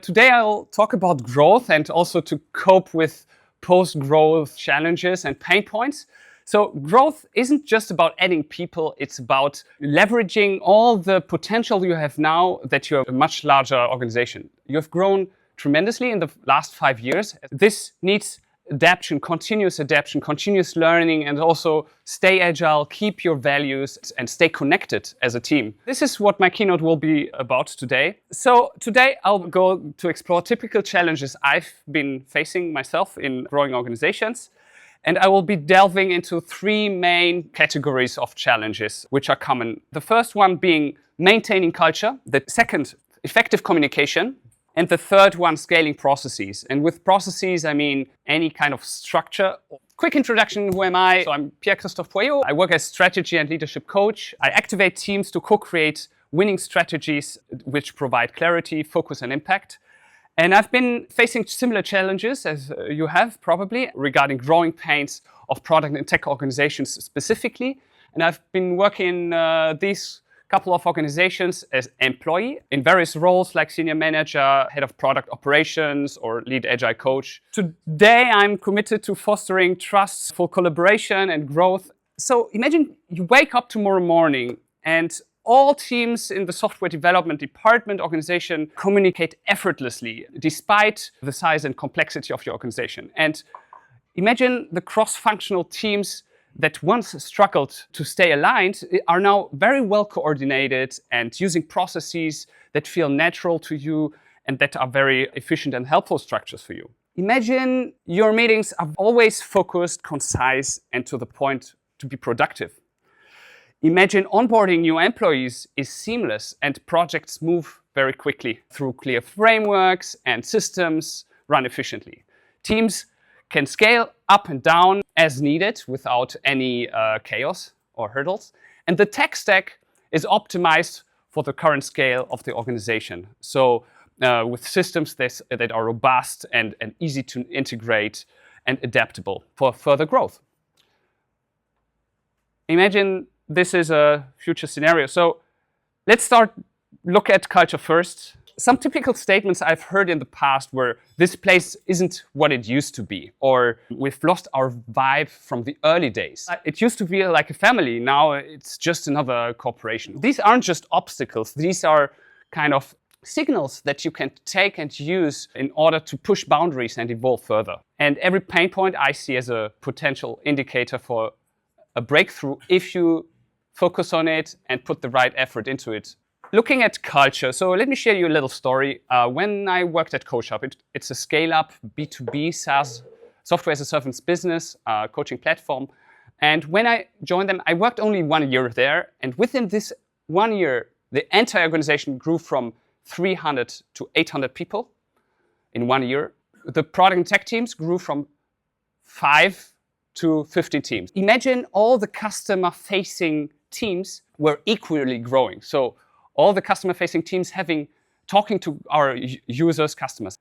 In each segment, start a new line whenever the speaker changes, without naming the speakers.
Today I'll talk about growth and also to cope with post-growth challenges and pain points. So growth isn't just about adding people, it's about leveraging all the potential you have now that you're a much larger organization. You have grown tremendously in the last 5 years. This needs adaptation, continuous learning, and also stay agile, keep your values, and stay connected as a team. This is what my keynote will be about today. So today I'll go to explore typical challenges I've been facing myself in growing organizations. And I will be delving into 3 main categories of challenges which are common. The first one being maintaining culture. The second, effective communication. And the third one, scaling processes. And with processes, I mean any kind of structure. Quick introduction, who am I? So I'm Pierre-Christophe Poyot. I work as strategy and leadership coach. I activate teams to co-create winning strategies which provide clarity, focus, and impact. And I've been facing similar challenges as you have probably regarding growing pains of product and tech organizations specifically. And I've been working in these couple of organizations as employee in various roles like senior manager, head of product operations, or lead agile coach. Today, I'm committed to fostering trust, full collaboration, and growth. So imagine you wake up tomorrow morning and all teams in the software development department organization communicate effortlessly despite the size and complexity of your organization. And imagine the cross-functional teams that once struggled to stay aligned are now very well coordinated and using processes that feel natural to you and that are very efficient and helpful structures for you. Imagine your meetings are always focused, concise, and to the point to be productive. Imagine onboarding new employees is seamless and projects move very quickly through clear frameworks and systems run efficiently. Teams can scale up and down as needed without any chaos or hurdles. And the tech stack is optimized for the current scale of the organization. So with systems that are robust and easy to integrate and adaptable for further growth. Imagine this is a future scenario. So let's look at culture first. Some typical statements I've heard in the past were, this place isn't what it used to be, or we've lost our vibe from the early days. It used to be like a family, now it's just another corporation. These aren't just obstacles, these are kind of signals that you can take and use in order to push boundaries and evolve further. And every pain point I see as a potential indicator for a breakthrough if you focus on it and put the right effort into it. Looking at culture, so let me share you a little story. When I worked at CoachUp, it's a ScaleUp B2B SaaS software as a service business coaching platform. And when I joined them, I worked only 1 year there. And within this 1 year, the entire organization grew from 300 to 800 people in 1 year. The product and tech teams grew from 5 to 50 teams. Imagine all the customer-facing teams were equally growing. So all the customer-facing teams talking to our users, customers.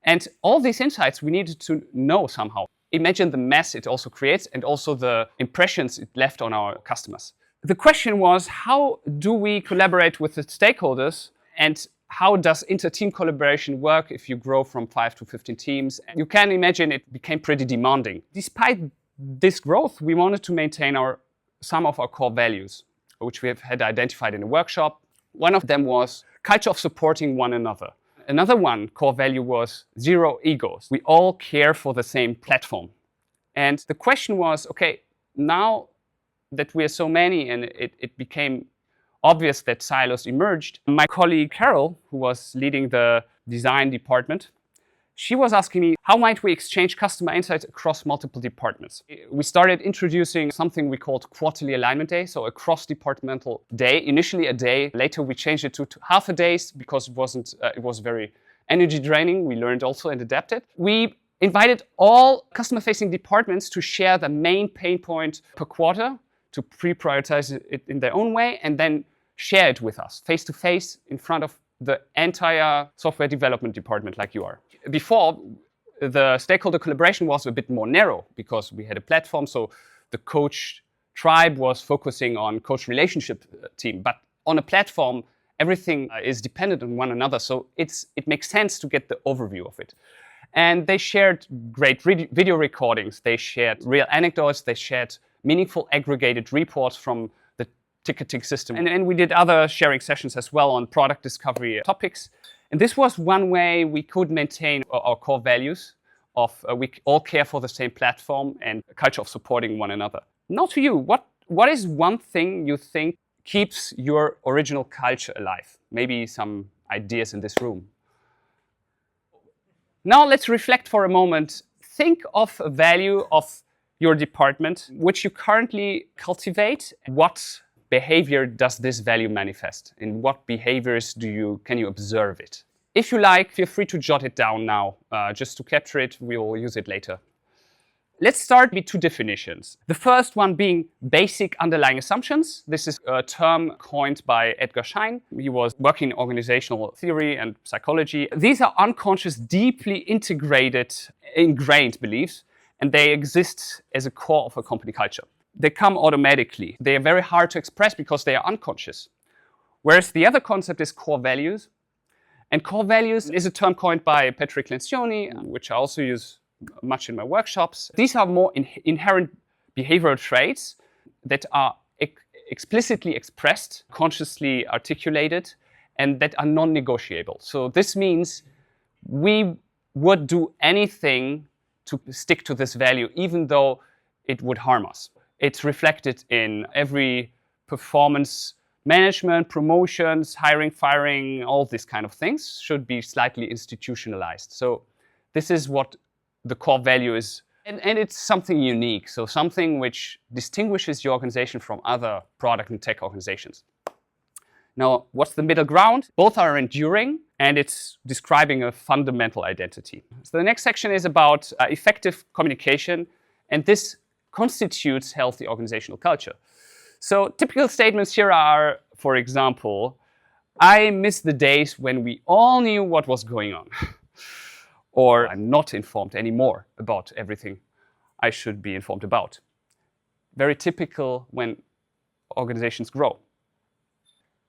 And all these insights we needed to know somehow. Imagine the mess it also creates and also the impressions it left on our customers. The question was, how do we collaborate with the stakeholders and how does inter-team collaboration work if you grow from 5 to 15 teams? And you can imagine it became pretty demanding. Despite this growth, we wanted to maintain some of our core values, which we had identified in a workshop. One of them was culture of supporting one another. Another one, core value, was zero egos. We all care for the same platform. And the question was, okay, now that we are so many and it became obvious that silos emerged, my colleague Carol, who was leading the design department, she was asking me, how might we exchange customer insights across multiple departments? We started introducing something we called quarterly alignment day, so a cross-departmental day. Initially a day, later we changed it to half a day because it was very energy draining. We learned also and adapted. We invited all customer-facing departments to share the main pain point per quarter, to pre-prioritize it in their own way, and then share it with us face-to-face in front of the entire software development department like you are. Before, the stakeholder collaboration was a bit more narrow because we had a platform, so the coach tribe was focusing on coach relationship team. But on a platform, everything is dependent on one another. So it makes sense to get the overview of it. And they shared great video recordings. They shared real anecdotes. They shared meaningful aggregated reports from the ticketing system. And we did other sharing sessions as well on product discovery topics. And this was one way we could maintain our core values of we all care for the same platform and a culture of supporting one another. Now to you, what is one thing you think keeps your original culture alive? Maybe some ideas in this room. Now let's reflect for a moment. Think of a value of your department which you currently cultivate. What behavior does this value manifest? In what behaviors can you observe it? If you like, feel free to jot it down now, just to capture it. We will use it later. Let's start with two definitions. The first one being basic underlying assumptions. This is a term coined by Edgar Schein. He was working in organizational theory and psychology. These are unconscious, deeply ingrained beliefs, and they exist as a core of a company culture. They come automatically. They are very hard to express because they are unconscious. Whereas the other concept is core values. And core values is a term coined by Patrick Lencioni, which I also use much in my workshops. These are more inherent behavioral traits that are explicitly expressed, consciously articulated, and that are non-negotiable. So this means we would do anything to stick to this value, even though it would harm us. It's reflected in every performance management, promotions, hiring, firing, all these kind of things should be slightly institutionalized. So this is what the core value is. And it's something unique, so something which distinguishes your organization from other product and tech organizations. Now, what's the middle ground? Both are enduring, and it's describing a fundamental identity. So the next section is about effective communication, and this constitutes healthy organizational culture. So typical statements here are, for example, I miss the days when we all knew what was going on. Or I'm not informed anymore about everything I should be informed about. Very typical when organizations grow.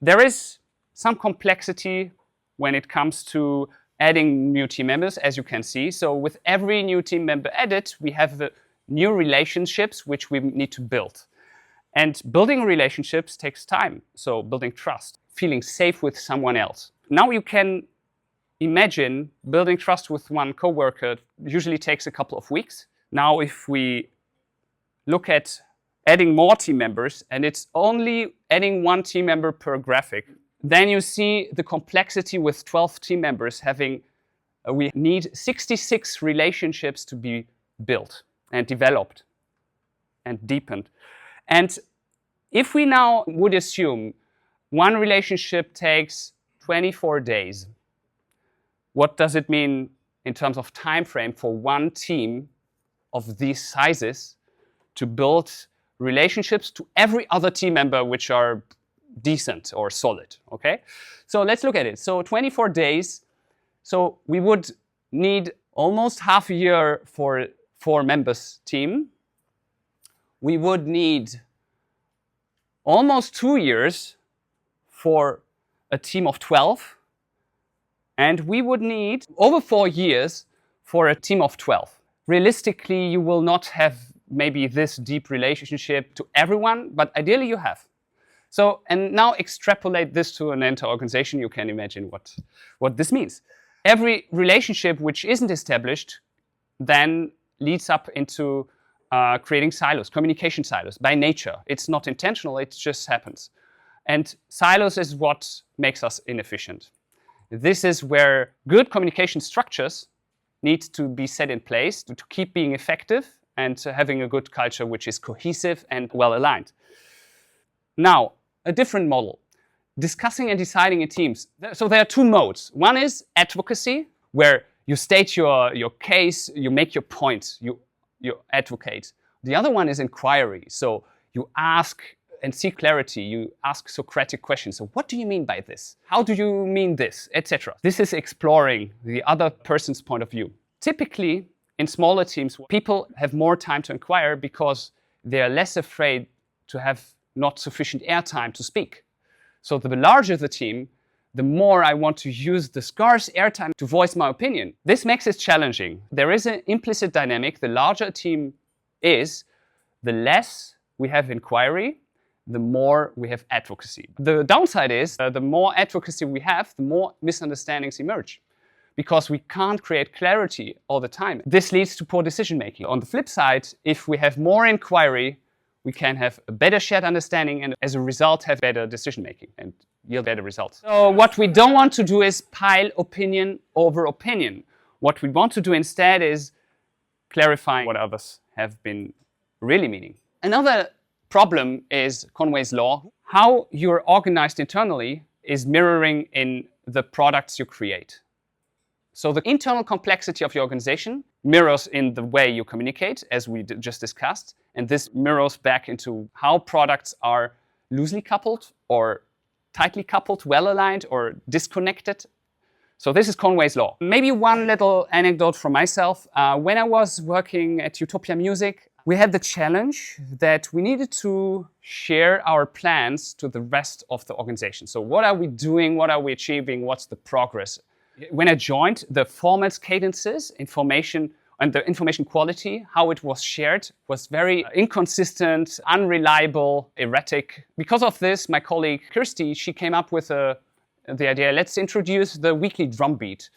There is some complexity when it comes to adding new team members, as you can see. So with every new team member added, we have the new relationships which we need to build. And building relationships takes time. So building trust, feeling safe with someone else. Now you can imagine building trust with one coworker usually takes a couple of weeks. Now if we look at adding more team members, and it's only adding one team member per graphic, then you see the complexity with 12 team members having, we need 66 relationships to be built and developed and deepened. And if we now would assume one relationship takes 24 days, what does it mean in terms of time frame for one team of these sizes to build relationships to every other team member which are decent or solid, okay? So let's look at it. So 24 days, so we would need almost half a year for 4 members team. We would need almost 2 years for a team of 12. And we would need over 4 years for a team of 12. Realistically, you will not have maybe this deep relationship to everyone, but ideally you have. So, and now extrapolate this to an entire organization, you can imagine what this means. Every relationship which isn't established then leads up into creating silos, communication silos, by nature. It's not intentional, it just happens. And silos is what makes us inefficient. This is where good communication structures need to be set in place to keep being effective and having a good culture which is cohesive and well aligned. Now, a different model. Discussing and deciding in teams. So there are 2 modes. One is advocacy, where you state your case, you make your point, you advocate. The other one is inquiry. So you ask and seek clarity. You ask Socratic questions. So what do you mean by this? How do you mean this? Etc. This is exploring the other person's point of view. Typically, in smaller teams, people have more time to inquire because they are less afraid to have not sufficient airtime to speak. So the larger the team, the more I want to use the scarce airtime to voice my opinion. This makes it challenging. There is an implicit dynamic. The larger a team is, the less we have inquiry, the more we have advocacy. The downside is the more advocacy we have, the more misunderstandings emerge, because we can't create clarity all the time. This leads to poor decision making. On the flip side, if we have more inquiry, we can have a better shared understanding and as a result have better decision making and yield better results. So what we don't want to do is pile opinion over opinion. What we want to do instead is clarifying what others have been really meaning. Another problem is Conway's law. How you're organized internally is mirroring in the products you create. So the internal complexity of your organization mirrors in the way you communicate, as we just discussed, and this mirrors back into how products are loosely coupled or tightly coupled, well-aligned or disconnected. So this is Conway's law. Maybe one little anecdote from myself. When I was working at Utopia Music, we had the challenge that we needed to share our plans to the rest of the organization. So what are we doing? What are we achieving? What's the progress? When I joined, the formats, cadences, information, and the information quality, how it was shared, was very inconsistent, unreliable, erratic. Because of this, my colleague Kirsty, she came up with the idea, let's introduce the weekly drumbeat.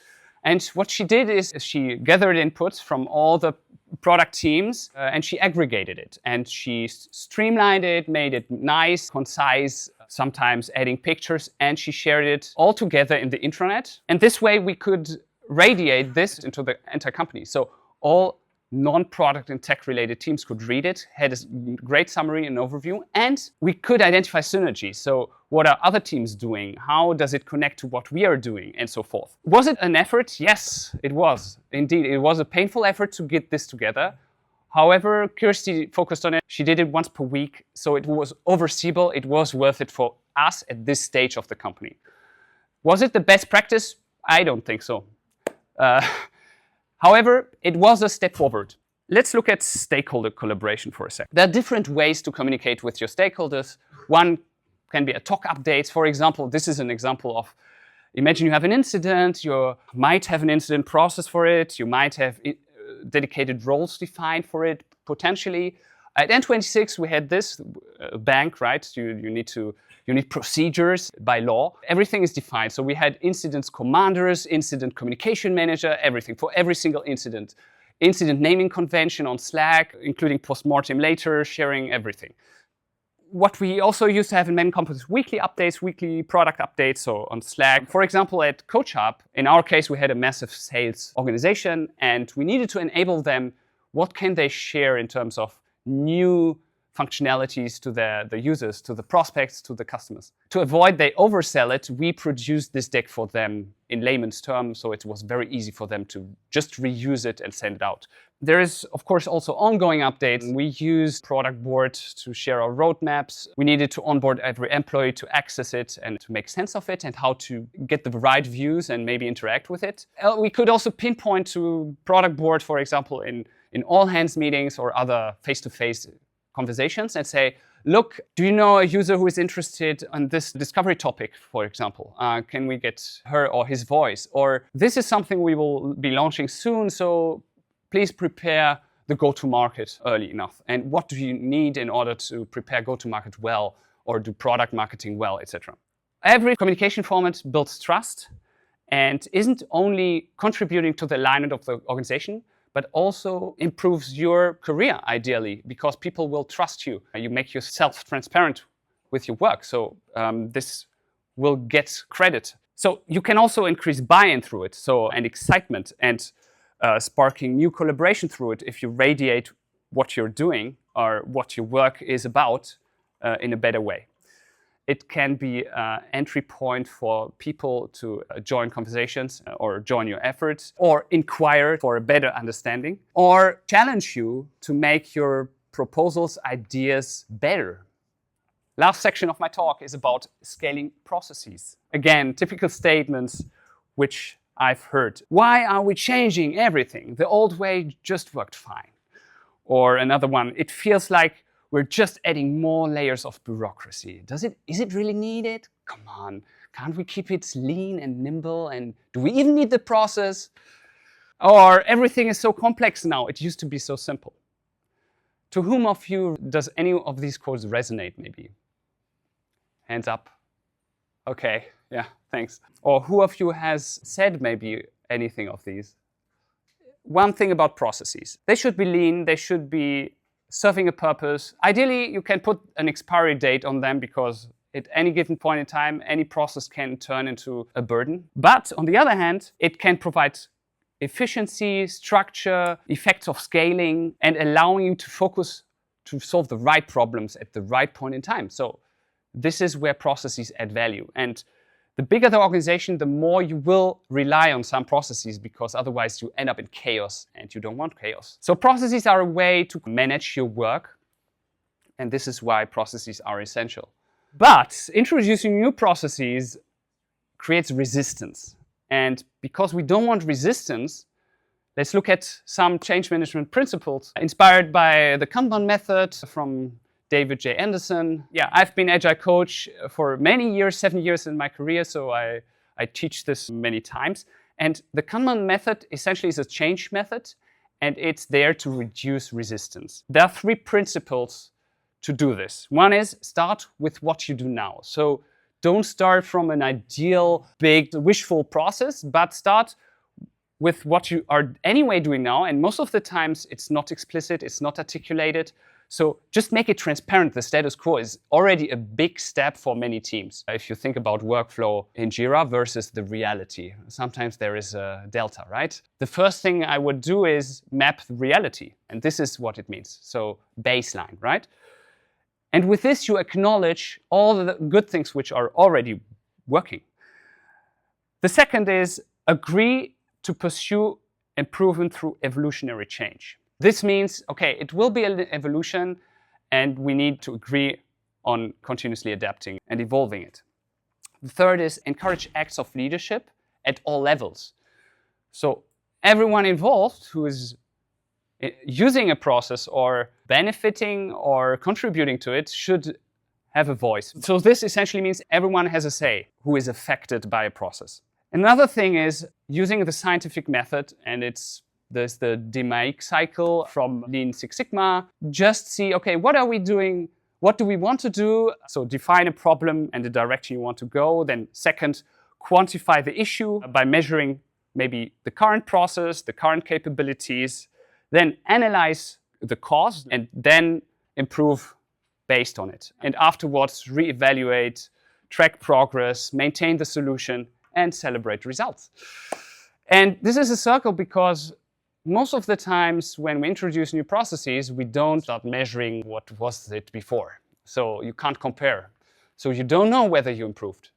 And what she did is she gathered inputs from all the product teams and she aggregated it. And she streamlined it, made it nice, concise, sometimes adding pictures, and she shared it all together in the intranet. And this way we could radiate this into the entire company. So all non-product and tech-related teams could read it, had a great summary and overview, and we could identify synergies. So what are other teams doing? How does it connect to what we are doing? And so forth. Was it an effort? Yes, it was. Indeed, it was a painful effort to get this together. However, Kirsty focused on it. She did it once per week, so it was overseeable. It was worth it for us at this stage of the company. Was it the best practice? I don't think so. However, it was a step forward. Let's look at stakeholder collaboration for a second. There are different ways to communicate with your stakeholders. One can be a talk updates. For example, this is an example of, imagine you have an incident, you might have an incident process for it, you might have dedicated roles defined for it, potentially. At N26, we had this bank, right? You need procedures by law. Everything is defined. So we had incidents commanders, incident communication manager, everything for every single incident. Incident naming convention on Slack, including postmortem later, sharing everything. What we also used to have in many companies, weekly updates, weekly product updates, so on Slack. For example, at CoachUp, in our case, we had a massive sales organization and we needed to enable them, what can they share in terms of new functionalities to the users, to the prospects, to the customers. To avoid they oversell it, we produced this deck for them in layman's terms, so it was very easy for them to just reuse it and send it out. There is, of course, also ongoing updates. We used product board to share our roadmaps. We needed to onboard every employee to access it and to make sense of it and how to get the right views and maybe interact with it. We could also pinpoint to product board, for example, in all hands meetings or other face-to-face conversations and say, look, do you know a user who is interested in this discovery topic, for example? Can we get her or his voice? Or this is something we will be launching soon, so please prepare the go-to-market early enough. And what do you need in order to prepare go-to-market well or do product marketing well, etc. Every communication format builds trust and isn't only contributing to the alignment of the organization, but also improves your career, ideally, because people will trust you. You make yourself transparent with your work, so this will get credit. So you can also increase buy-in through it, and excitement, and sparking new collaboration through it if you radiate what you're doing or what your work is about in a better way. It can be an entry point for people to join conversations or join your efforts or inquire for a better understanding or challenge you to make your proposals, ideas better. Last section of my talk is about scaling processes. Again, typical statements which I've heard. Why are we changing everything? The old way just worked fine. Or another one, it feels like we're just adding more layers of bureaucracy. Is it really needed? Come on, can't we keep it lean and nimble? And do we even need the process? Or everything is so complex now, it used to be so simple. To whom of you does any of these quotes resonate, maybe? Hands up. Okay, yeah, thanks. Or who of you has said maybe anything of these? One thing about processes. They should be lean, they should be serving a purpose. Ideally, you can put an expiry date on them because at any given point in time, any process can turn into a burden. But on the other hand, it can provide efficiency, structure, effects of scaling, and allowing you to focus to solve the right problems at the right point in time. So this is where processes add value. And the bigger the organization, the more you will rely on some processes, because otherwise you end up in chaos, and you don't want chaos. So processes are a way to manage your work, and this is why processes are essential. But introducing new processes creates resistance. And because we don't want resistance, let's look at some change management principles inspired by the Kanban method from David J. Anderson. Yeah, I've been Agile coach for many years, 7 years in my career, so I teach this many times. And the Kanban method essentially is a change method, and it's there to reduce resistance. There are 3 principles to do this. One is start with what you do now. So don't start from an ideal, big, wishful process, but start with what you are anyway doing now. And most of the times it's not explicit, it's not articulated. So just make it transparent. The status quo is already a big step for many teams. If you think about workflow in Jira versus the reality, sometimes there is a delta, right? The first thing I would do is map the reality. And this is what it means. So baseline, right? And with this, you acknowledge all the good things which are already working. The second is agree to pursue improvement through evolutionary change. This means, okay, it will be an evolution, and we need to agree on continuously adapting and evolving it. The third is encourage acts of leadership at all levels. So everyone involved who is using a process or benefiting or contributing to it should have a voice. So this essentially means everyone has a say who is affected by a process. Another thing is using the scientific method, and there's the DMAIC cycle from Lean Six Sigma. Just see, okay, what are we doing? What do we want to do? So define a problem and the direction you want to go. Then second, quantify the issue by measuring maybe the current process, the current capabilities. Then analyze the cause and then improve based on it. And afterwards, reevaluate, track progress, maintain the solution, and celebrate results. And this is a circle because most of the times when we introduce new processes, we don't start measuring what was it before. So you can't compare. So you don't know whether you improved.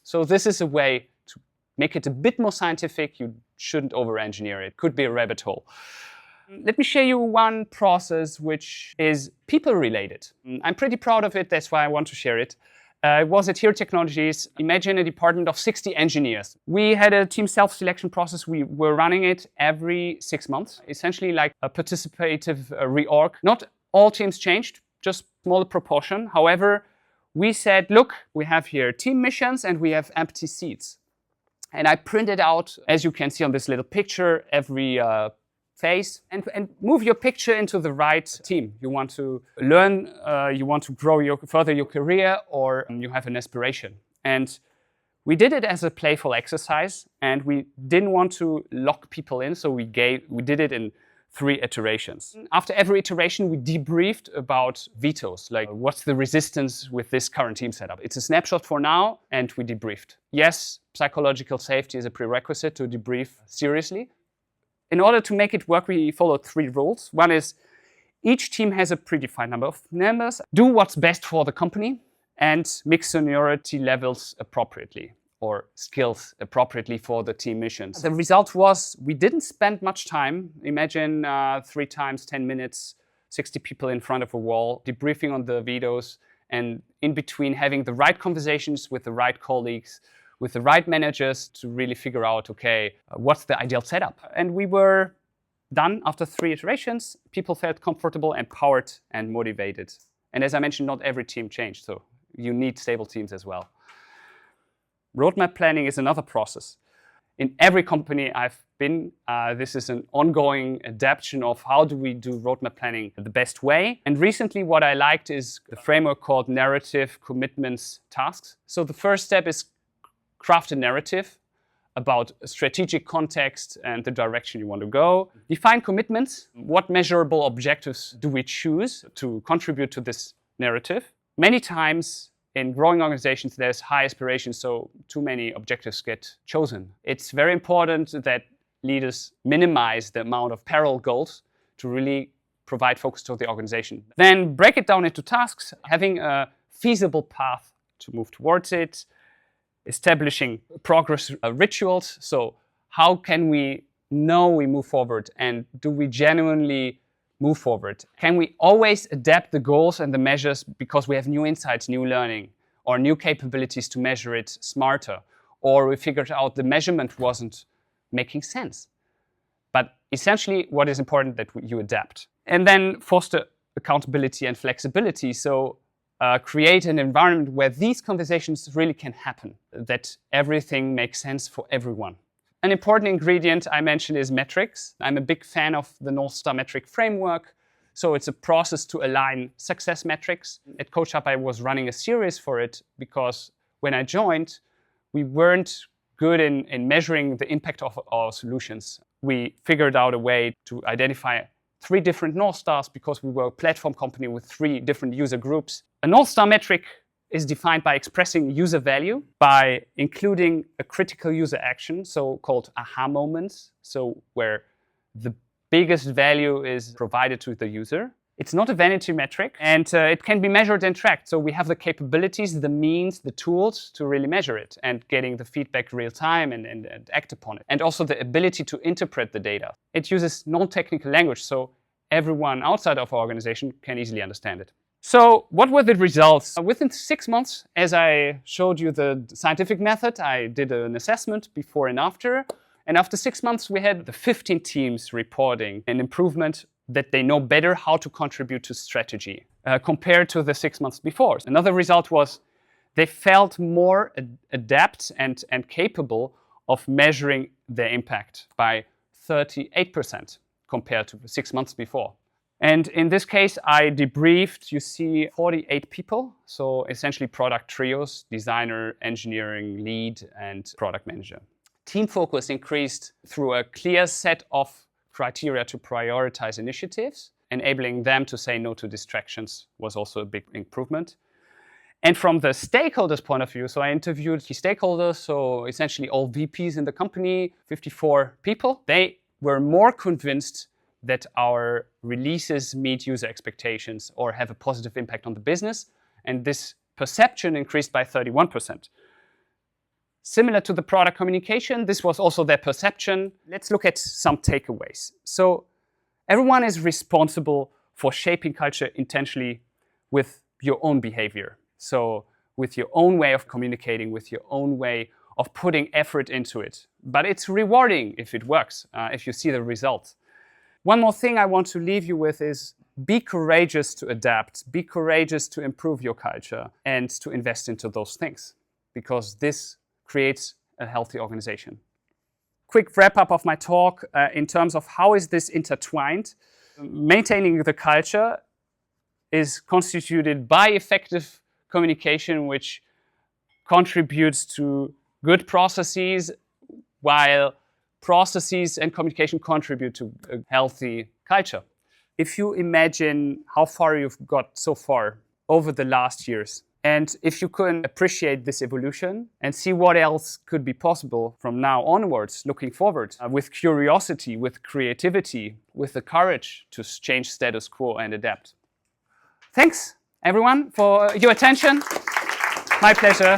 So this is a way to make it a bit more scientific. You shouldn't over-engineer it. Could be a rabbit hole. Let me show you one process which is people-related. I'm pretty proud of it, that's why I want to share it. It was at Here Technologies. Imagine a department of 60 engineers. We had a team self-selection process. We were running it every 6 months, essentially like a participative reorg. Not all teams changed, just smaller proportion. However, we said, look, we have here team missions and we have empty seats. And I printed out, as you can see on this little picture, every phase and move your picture into the right team. You want to learn, you want to grow further your career, or you have an aspiration. And we did it as a playful exercise, and we didn't want to lock people in, so we did it in 3 iterations. After every iteration, we debriefed about vetoes, like what's the resistance with this current team setup. It's a snapshot for now, and we debriefed. Yes, psychological safety is a prerequisite to debrief seriously. In order to make it work, we followed 3 rules. One is each team has a predefined number of members. Do what's best for the company and mix seniority levels appropriately or skills appropriately for the team missions. The result was we didn't spend much time. Imagine 3 times 10 minutes, 60 people in front of a wall, debriefing on the vetoes, and in between having the right conversations with the right colleagues, with the right managers to really figure out, okay, what's the ideal setup? And we were done after 3 iterations. People felt comfortable, empowered, and motivated. And as I mentioned, not every team changed, so you need stable teams as well. Roadmap planning is another process. In every company I've been, this is an ongoing adaptation of how do we do roadmap planning the best way. And recently what I liked is the framework called narrative, commitments, tasks. So the first step is craft a narrative about a strategic context and the direction you want to go. Define commitments. What measurable objectives do we choose to contribute to this narrative? Many times in growing organizations, there's high aspirations, so too many objectives get chosen. It's very important that leaders minimize the amount of parallel goals to really provide focus to the organization. Then break it down into tasks, having a feasible path to move towards it, establishing progress rituals. So how can we know we move forward, and do we genuinely move forward? Can we always adapt the goals and the measures because we have new insights, new learning, or new capabilities to measure it smarter? Or we figured out the measurement wasn't making sense. But essentially, what is important that you adapt. And then foster accountability and flexibility. So create an environment where these conversations really can happen, that everything makes sense for everyone. An important ingredient I mentioned is metrics. I'm a big fan of the North Star metric framework. So it's a process to align success metrics. At CoachUp, I was running a series for it because when I joined, we weren't good in measuring the impact of our solutions. We figured out a way to identify 3 different North Stars because we were a platform company with 3 different user groups. A North Star metric is defined by expressing user value, by including a critical user action, so-called aha moments, so where the biggest value is provided to the user. It's not a vanity metric, and it can be measured and tracked. So we have the capabilities, the means, the tools to really measure it and getting the feedback real time and act upon it. And also the ability to interpret the data. It uses non-technical language, so everyone outside of our organization can easily understand it. So what were the results? Within 6 months, as I showed you the scientific method, I did an assessment before and after. And after 6 months, we had the 15 teams reporting an improvement that they know better how to contribute to strategy compared to the 6 months before. Another result was they felt more adept and capable of measuring their impact by 38% compared to 6 months before. And in this case, I debriefed, you see, 48 people. So essentially product trios, designer, engineering, lead, and product manager. Team focus increased through a clear set of criteria to prioritize initiatives. Enabling them to say no to distractions was also a big improvement. And from the stakeholders' point of view, so I interviewed key stakeholders, so essentially all VPs in the company, 54 people. They were more convinced that our releases meet user expectations or have a positive impact on the business. And this perception increased by 31%. Similar to the product communication, this was also their perception. Let's look at some takeaways. So everyone is responsible for shaping culture intentionally with your own behavior. So with your own way of communicating, with your own way of putting effort into it. But it's rewarding if it works, if you see the results. One more thing I want to leave you with is be courageous to adapt, be courageous to improve your culture and to invest into those things, because this creates a healthy organization. Quick wrap up of my talk in terms of how is this intertwined. Maintaining the culture is constituted by effective communication, which contributes to good processes, while processes and communication contribute to a healthy culture. If you imagine how far you've got so far over the last years, and if you can appreciate this evolution and see what else could be possible from now onwards, looking forward, with curiosity, with creativity, with the courage to change status quo and adapt. Thanks, everyone, for your attention. My pleasure.